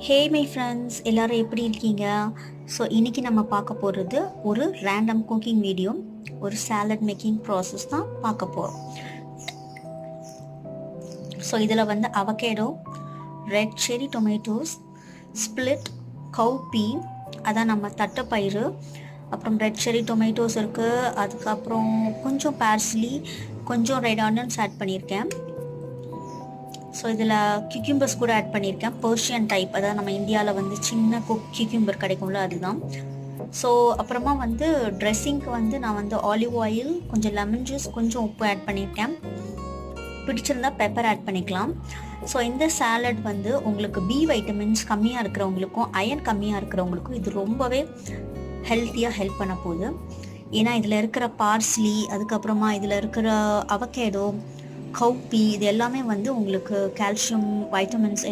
Hey my friends, எல்லாரும் எப்படி இருக்கீங்க? ஸோ இன்றைக்கி நம்ம பார்க்க போகிறது ஒரு ரேண்டம் குக்கிங் வீடியோ. ஒரு சாலட் மேக்கிங் ப்ராசஸ் தான் பார்க்க போகிறோம். ஸோ இதில் வந்து அவகேடோ, ரெட் செரி டொமேட்டோஸ், ஸ்பிளிட் கவுபி, அதான் நம்ம தட்டைப்பயிறு, அப்புறம் ரெட் செரி டொமேட்டோஸ் இருக்குது. அதுக்கப்புறம் கொஞ்சம் பார்ஸ்லி, கொஞ்சம் ரெட் ஆனியன்ஸ் ஆட் பண்ணியிருக்கேன். ஸோ இதில் கியூக்யூம்பர்ஸ் கூட ஆட் பண்ணியிருக்கேன். பர்ஷியன் டைப், அதாவது நம்ம இந்தியாவில் வந்து சின்ன கியூக்யூம்பர் கிடைக்கும்ல, அதுதான். ஸோ அப்புறமா வந்து ட்ரெஸ்ஸிங்க்கு வந்து நான் வந்து ஆலிவ் ஆயில், கொஞ்சம் லெமன் ஜூஸ், கொஞ்சம் உப்பு ஆட் பண்ணியிருக்கேன். பிடிச்சிருந்தா பெப்பர் ஆட் பண்ணிக்கலாம். ஸோ இந்த சாலட் வந்து உங்களுக்கு பி வைட்டமின்ஸ் கம்மியாக இருக்கிறவங்களுக்கும் அயன் கம்மியாக இருக்கிறவங்களுக்கும் இது ரொம்பவே ஹெல்த்தியாக ஹெல்ப் பண்ண போகுது. ஏன்னா இதில் இருக்கிற பார்ஸ்லி, அதுக்கப்புறமா இதில் இருக்கிற அவகேடோ, கவுப்பி, இது எல்லாமே வந்து உங்களுக்கு கால்சியம், வைட்டமின்ஸ்